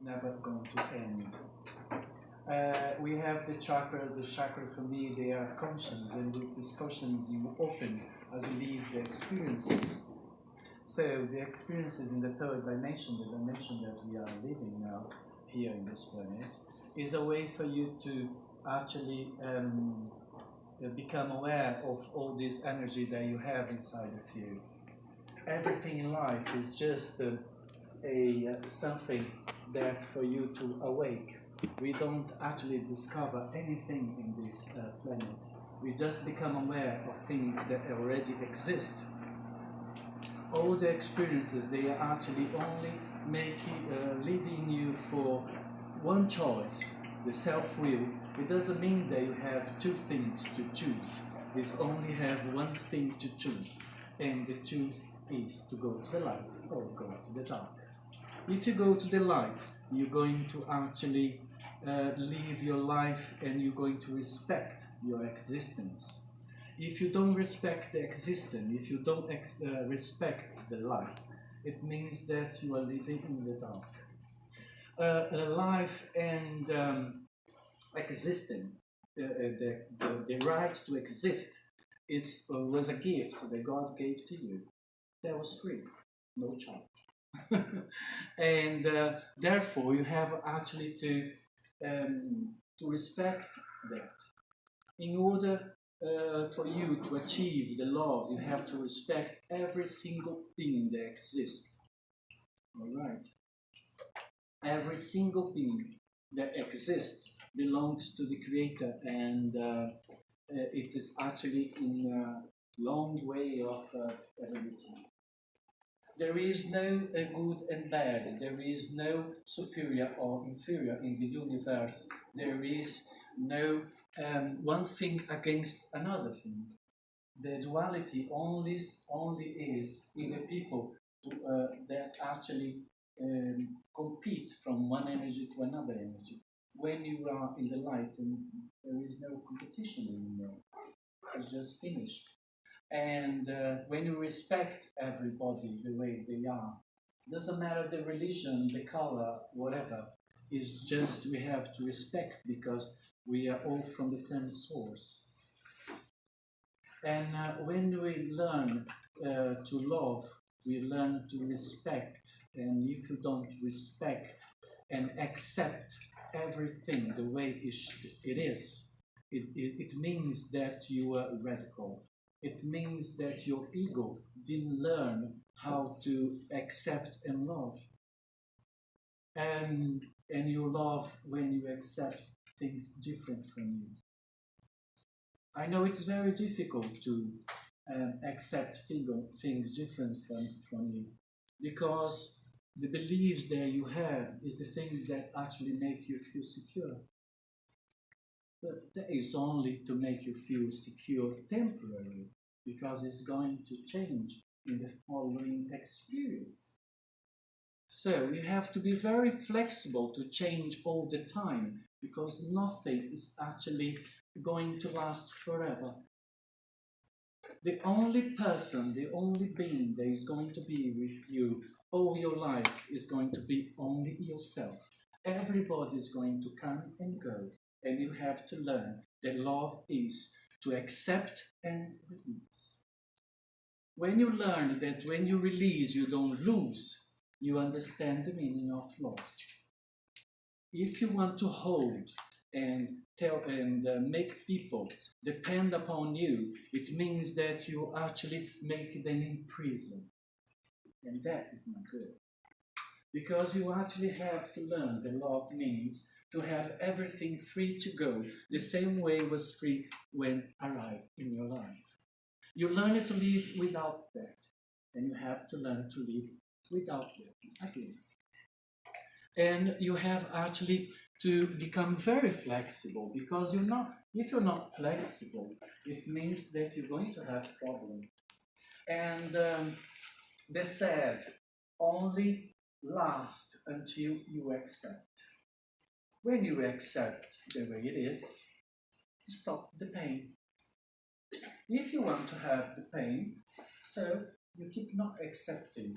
never going to end. We have the chakras. The chakras for me, they are conscience, and with these conscience you open as you leave the experiences. So the experiences in the third dimension, the dimension that we are living now here in this planet, is a way for you to actually become aware of all this energy that you have inside of you. Everything in life is just something that for you to awake. We don't actually discover anything in this planet. We just become aware of things that already exist. All the experiences, they are actually only leading you for one choice, the self-will. It doesn't mean that you have two things to choose. You only have one thing to choose, and the choice is to go to the light or go to the dark. If you go to the light, you're going to actually live your life, and you're going to respect your existence. If you don't respect the existence, if you don't respect the life, it means that you are living in the dark. Life and existing, the right to exist, was a gift that God gave to you. That was free, no charge. And therefore, you have actually to respect that. In order for you to achieve the laws, you have to respect every single being that exists. All right. Every single being that exists belongs to the Creator, and it is actually in a long way of evolution. There is no good and bad. There is no superior or inferior in the universe. There is no one thing against another thing. The duality only is in the people that actually compete from one energy to another energy. When you are in the light, there is no competition anymore. It's just finished. And when you respect everybody the way they are, doesn't matter the religion, the color, whatever, it's just we have to respect because we are all from the same source. And when we learn to love, we learn to respect. And if you don't respect and accept everything the way it is, it means that you are radical. It means that your ego didn't learn how to accept and love. And you love when you accept things different from you. I know it's very difficult to accept things different from you, because the beliefs that you have is the things that actually make you feel secure. But that is only to make you feel secure temporarily, because it's going to change in the following experience. So you have to be very flexible to change all the time, because nothing is actually going to last forever. The only person, the only being that is going to be with you all your life is going to be only yourself. Everybody is going to come and go, and you have to learn that love is to accept and release. When you learn that when you release, you don't lose, you understand the meaning of love. If you want to hold and tell and make people depend upon you, it means that you actually make them in prison. And that is not good. Because you actually have to learn that love means to have everything free to go, the same way it was free when arrived in your life. You learn to live without that, and you have to learn to live without that again. And you have actually to become very flexible, because if you're not flexible, it means that you're going to have problems. And the sad only lasts until you accept. When you accept the way it is, stop the pain. If you want to have the pain, so you keep not accepting.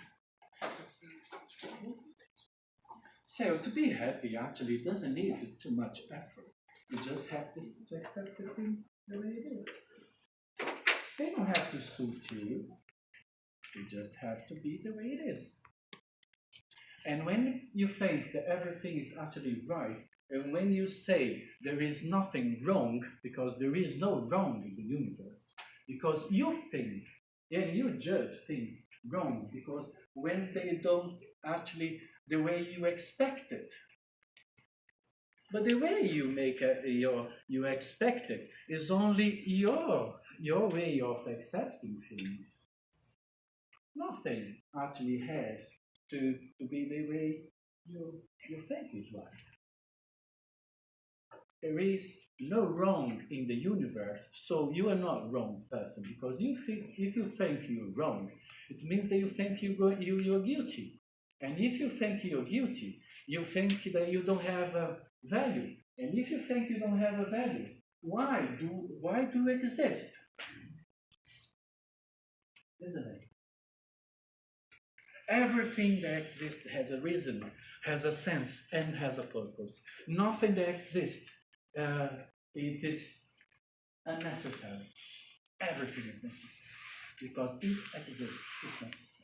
So to be happy actually doesn't need too much effort. You just have to accept the thing the way it is. They don't have to suit you. They just have to be the way it is. And when you think that everything is actually right, and when you say there is nothing wrong, because there is no wrong in the universe, because you think and you judge things wrong, because when they don't actually the way you expect it. But the way you make you expect it is only your way of accepting things. Nothing actually has to be the way you think is right. There is no wrong in the universe, so you are not a wrong person, because if you think you're wrong, it means that you think you're guilty. And if you think you're guilty, you think that you don't have a value. And if you think you don't have a value, why do you exist? Isn't it? Everything that exists has a reason, has a sense, and has a purpose. Nothing that exists, it is unnecessary. Everything is necessary. Because if exists, it's necessary.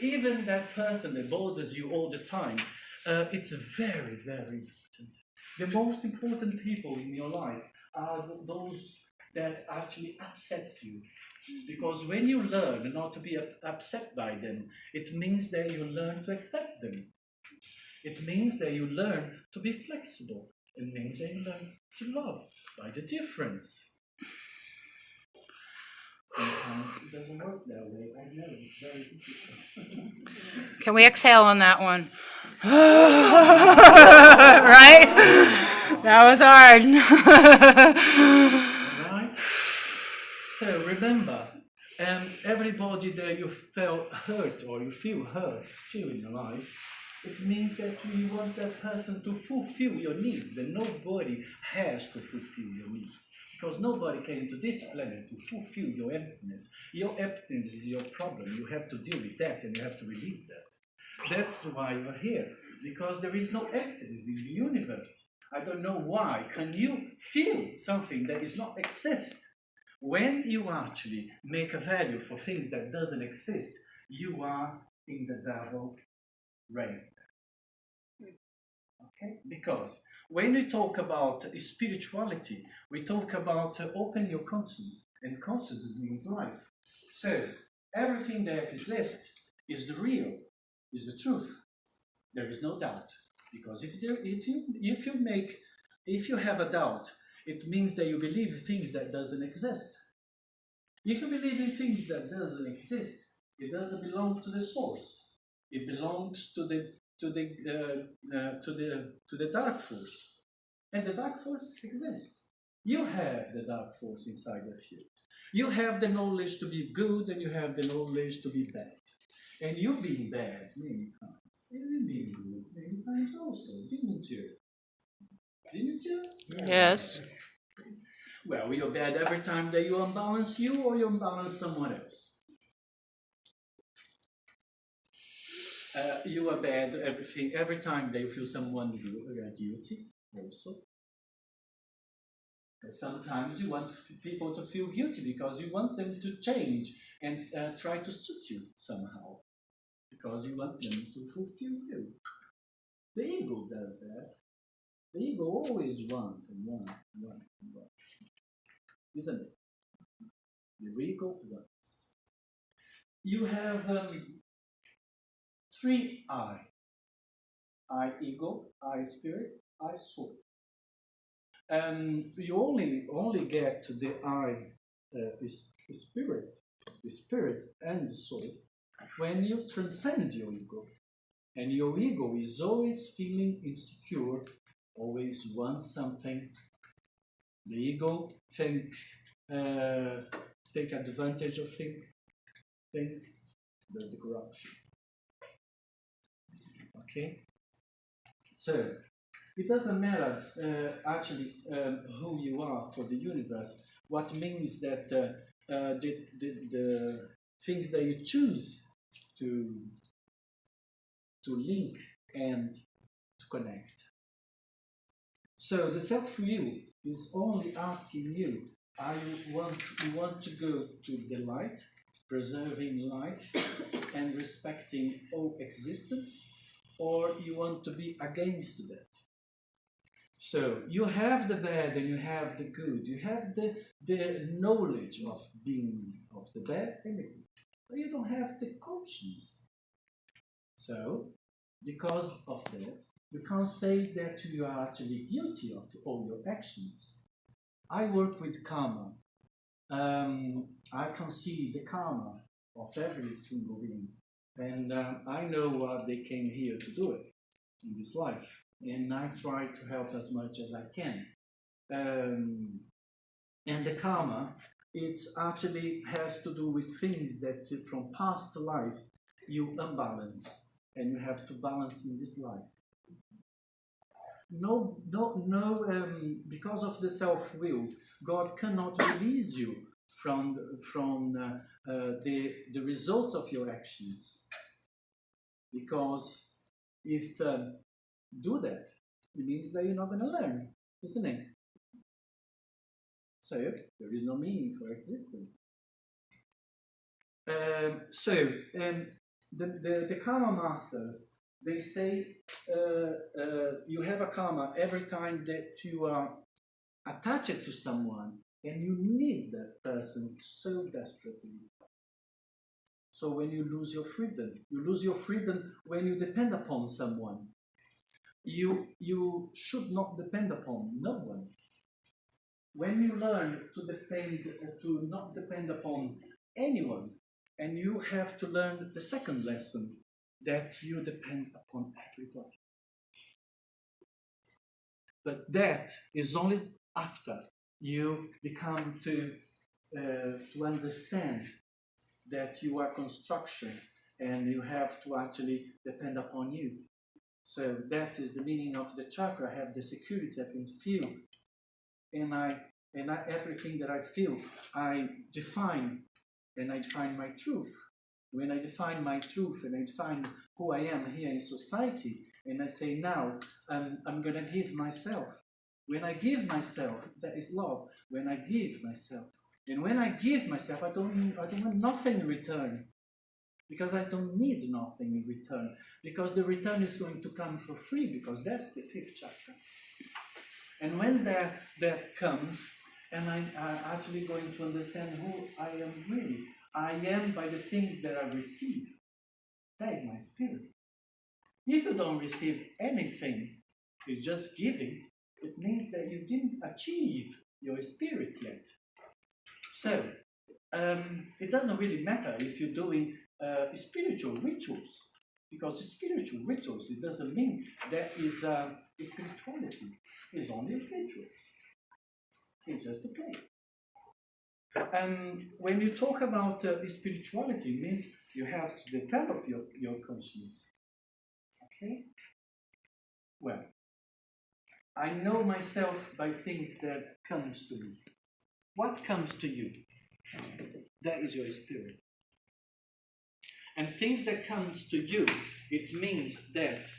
Even that person that bothers you all the time, it's very, very important. The most important people in your life are those that actually upsets you. Because when you learn not to be upset by them, it means that you learn to accept them. It means that you learn to be flexible. It means that you learn to love by the difference. Sometimes it doesn't work that way. I know, it's very difficult. Can we exhale on that one? Right? That was hard. Right? So remember, everybody that you felt hurt or you feel hurt still in your life, it means that you want that person to fulfill your needs, and nobody has to fulfill your needs. Because nobody came to this planet to fulfill your emptiness. Your emptiness is your problem. You have to deal with that, and you have to release that. That's why you're here. Because there is no emptiness in the universe. I don't know why. Can you feel something that is not exist? When you actually make a value for things that doesn't exist, you are in the devil realm. Okay? Because when we talk about spirituality, we talk about open your conscience, and consciousness means life. So everything that exists is the real, is the truth. There is no doubt, because if you have a doubt, it means that you believe things that doesn't exist. If you believe in things that doesn't exist, it doesn't belong to the source. It belongs to the dark force, and the dark force exists. You have the dark force inside of you. You have the knowledge to be good, and you have the knowledge to be bad. And you've been bad many times. And you've been good many times also, didn't you? Didn't you? Yes. Well, you're bad every time that you unbalance you or you unbalance someone else. You are bad every time that you feel someone guilty also. Sometimes you want people to feel guilty because you want them to change and try to suit you somehow. Because you want them to fulfill you. The ego does that. The ego always wants and wants and wants and wants. Isn't it? The ego wants. You have 3 I. I ego, I spirit, I soul. And you only get to the I spirit, the spirit and the soul, when you transcend your ego. And your ego is always feeling insecure, always wants something. The ego thinks, take advantage of things. There's the corruption. Okay? So, it doesn't matter actually who you are for the universe. What means that the things that you choose to link and connect. So the self-will is only asking you, you want to go to the light, preserving life and respecting all existence, or you want to be against that? So you have the bad and you have the good. You have the knowledge of being of the bad and the good, but you don't have the conscience. So because of that, you can't say that you are actually guilty of all your actions. I work with karma. I can see the karma of every single being, and I know what they came here to do it in this life, and I try to help as much as I can. And the karma, it actually has to do with things that from past life you unbalance, and you have to balance in this life. No, because of the self-will, God cannot release you from the results of your actions. Because if do that, it means that you're not going to learn, isn't it? So there is no meaning for existence. The karma masters, they say you have a karma every time that you are attached to someone and you need that person so desperately. So when you lose your freedom when you depend upon someone. You should not depend upon no one. When you learn to not depend upon anyone, and you have to learn the second lesson, that you depend upon everybody. But that is only after you become to understand that you are construction and you have to actually depend upon you. So that is the meaning of the chakra. I have the security, I can feel, and everything that I feel, I define, and I define my truth. When I define my truth and I define who I am here in society, and I say now, I'm going to give myself. When I give myself, that is love. When I give myself, and when I give myself, I don't want nothing in return, because I don't need nothing in return, because the return is going to come for free, because that's the fifth chakra. And when that comes, and I'm actually going to understand who I am really. I am by the things that I receive. That is my spirit. If you don't receive anything, you're just giving, it means that you didn't achieve your spirit yet. So, it doesn't really matter if you're doing spiritual rituals, because spiritual rituals, it doesn't mean that is spirituality. It's only rituals. It's just a play. And when you talk about spirituality, it means you have to develop your consciousness. Okay? Well, I know myself by things that comes to me. What comes to you? That is your spirit. And things that comes to you, it means that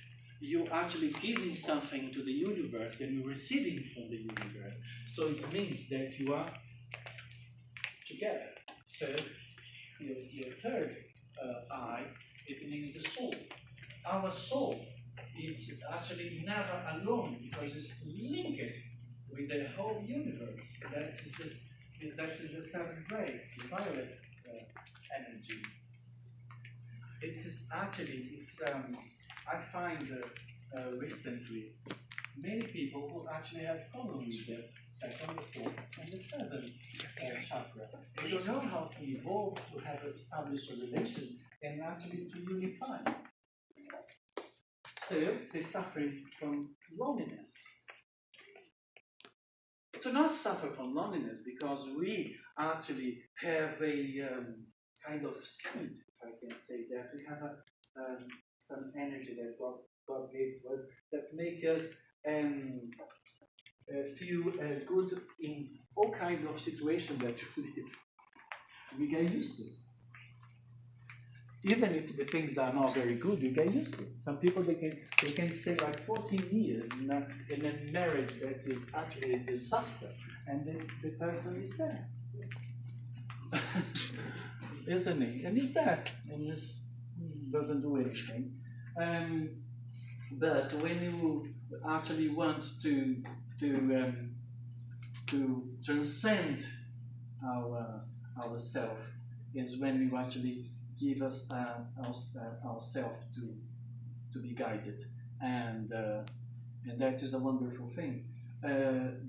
you're actually giving something to the universe and you're receiving from the universe. So it means that you are together. So your third eye, it means the soul. Our soul is actually never alone, because it's linked with the whole universe. That is the seventh ray, the violet energy. It is actually, I find recently many people who actually have problems with the second, the fourth, and the seventh chakra. They don't know how to evolve, to have established a relation, and actually to unify. So they're suffering from loneliness. To not suffer from loneliness, because we actually have a kind of seed, if I can say that. We have some energy that God gave to us that make us feel good in all kinds of situations that we live. We get used to. even if the things are not very good, you get used to it. Some people, they can stay like 14 years in a marriage that is actually a disaster, and the person is there. Isn't he? And he's there, and just doesn't do anything. But when you actually want to transcend our self, is when you actually give us ourself to be guided, and that is a wonderful thing.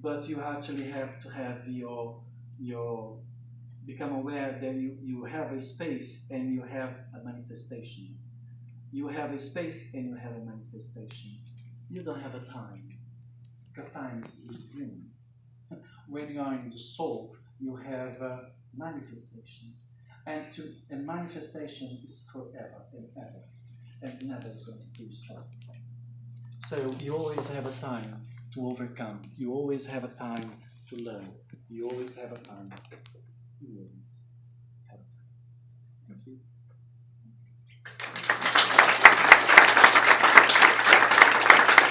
But you actually have to have your become aware that you have a space and you have a manifestation. You have a space and you have a manifestation. You don't have a time, because time is dream. When you are in the soul, you have a manifestation. And manifestation is forever and ever, and never is going to be stopped. So you always have a time to overcome. You always have a time to learn. You always have a time. You always have a time. Thank you.